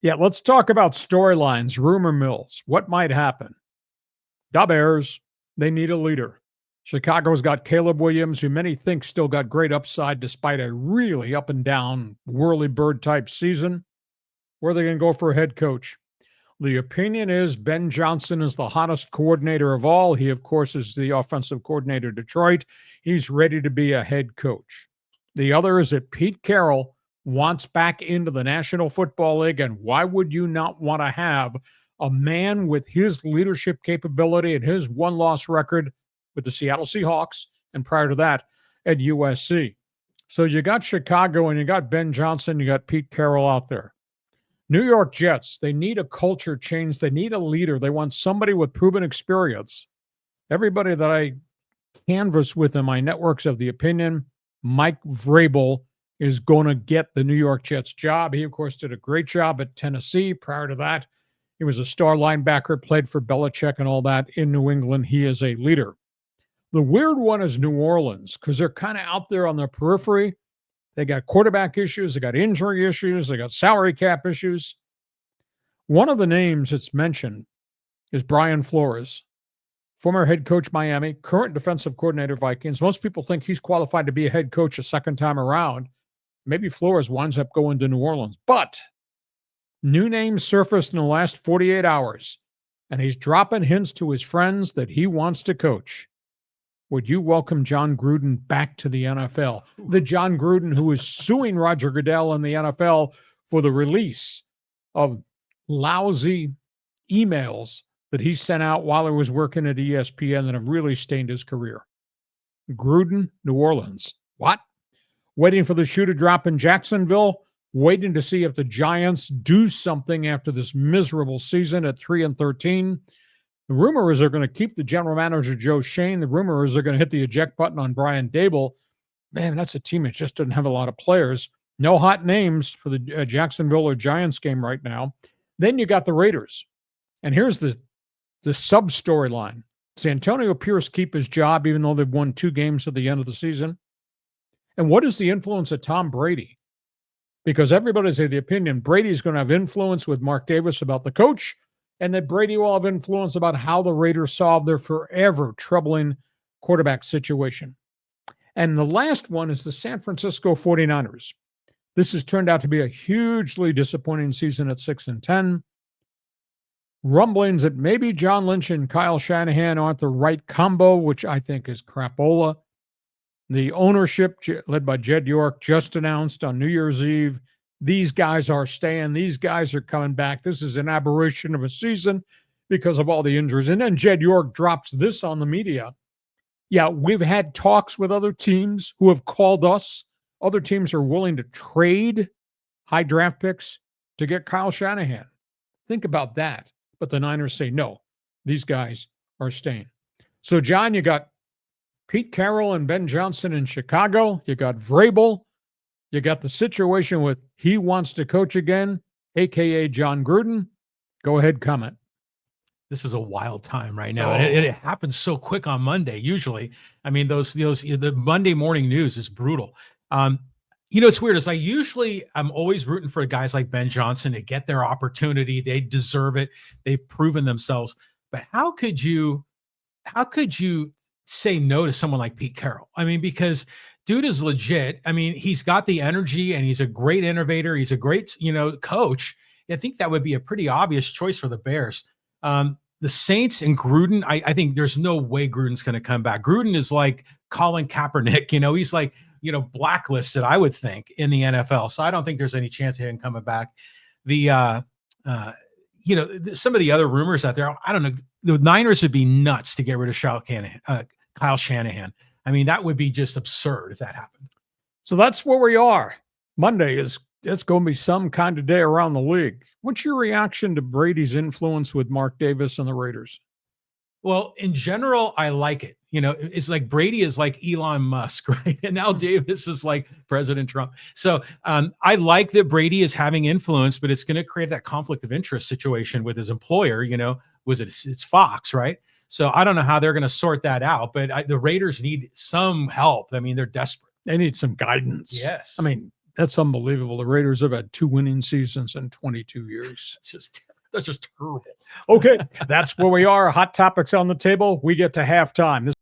Yeah, let's talk about storylines, rumor mills. What might happen? Da Bears, they need a leader. Chicago's got Caleb Williams, who many think still got great upside despite a really up and down, whirly bird type season. Where are they going to go for a head coach? The opinion is Ben Johnson is the hottest coordinator of all. He, of course, is the offensive coordinator of Detroit. He's ready to be a head coach. The other is that Pete Carroll wants back into the National Football League. And why would you not want to have a man with his leadership capability and his one-loss record with the Seattle Seahawks and prior to that at USC? So you got Chicago and you got Ben Johnson, you got Pete Carroll out there. New York Jets, they need a culture change. They need a leader. They want somebody with proven experience. Everybody that I canvass with in my networks of the opinion, Mike Vrabel is going to get the New York Jets job. He, of course, did a great job at Tennessee. Prior to that, he was a star linebacker, played for Belichick and all that in New England. He is a leader. The weird one is New Orleans because they're kind of out there on the periphery. They got quarterback issues. They got injury issues. They got salary cap issues. One of the names that's mentioned is Brian Flores, former head coach Miami, current defensive coordinator Vikings. Most people think he's qualified to be a head coach a second time around. Maybe Flores winds up going to New Orleans. But new names surfaced in the last 48 hours, and he's dropping hints to his friends that he wants to coach. Would you welcome John Gruden back to the NFL? The John Gruden who is suing Roger Goodell and the NFL for the release of lousy emails that he sent out while he was working at ESPN that have really stained his career. Gruden, New Orleans. What? Waiting for the shoe to drop in Jacksonville? Waiting to see if the Giants do something after this miserable season at 3-13? The rumor is they're going to keep the general manager, Joe Shane. The rumor is they're going to hit the eject button on Brian Dable. Man, that's a team that just doesn't have a lot of players. No hot names for the Jacksonville or Giants game right now. Then you got the Raiders. And here's the sub-storyline. Does Antonio Pierce keep his job even though they've won 2 games at the end of the season? And what is the influence of Tom Brady? Because everybody's of the opinion Brady's going to have influence with Mark Davis about the coach, and that Brady will have influence about how the Raiders solve their forever troubling quarterback situation. And the last one is the San Francisco 49ers. This has turned out to be a hugely disappointing season at 6-10. Rumblings that maybe John Lynch and Kyle Shanahan aren't the right combo, which I think is crapola. The ownership, led by Jed York, just announced on New Year's Eve, these guys are staying. These guys are coming back. This is an aberration of a season because of all the injuries. And then Jed York drops this on the media. Yeah, we've had talks with other teams who have called us. Other teams are willing to trade high draft picks to get Kyle Shanahan. Think about that. But the Niners say, no, these guys are staying. So, John, you got Pete Carroll and Ben Johnson in Chicago. You got Vrabel. You got the situation with he wants to coach again, a.k.a. John Gruden. Go ahead, comment. This is a wild time right now. And it happens so quick on Monday, usually. I mean, the Monday morning news is brutal. It's weird. I'm always rooting for guys like Ben Johnson to get their opportunity. They deserve it. They've proven themselves. But how could you say no to someone like Pete Carroll? I mean, because dude is legit. I mean, he's got the energy and he's a great innovator. He's a great, coach. I think that would be a pretty obvious choice for the Bears. The Saints and Gruden, I think there's no way Gruden's going to come back. Gruden is like Colin Kaepernick. He's like, blacklisted, I would think, in the NFL. So I don't think there's any chance of him coming back. Some of the other rumors out there, I don't know. The Niners would be nuts to get rid of Kyle Shanahan. I mean, that would be just absurd if that happened. So that's where we are. Monday it's going to be some kind of day around the league. What's your reaction to Brady's influence with Mark Davis and the Raiders? Well, in general, I like it. It's like Brady is like Elon Musk, right? And now Davis is like President Trump. So I like that Brady is having influence, but it's going to create that conflict of interest situation with his employer. It's Fox, right? So I don't know how they're going to sort that out, but the Raiders need some help. I mean, they're desperate. They need some guidance. Yes. I mean, That's unbelievable. The Raiders have had 2 winning seasons in 22 years. That's just terrible. Okay, that's where we are. Hot topics on the table. We get to halftime.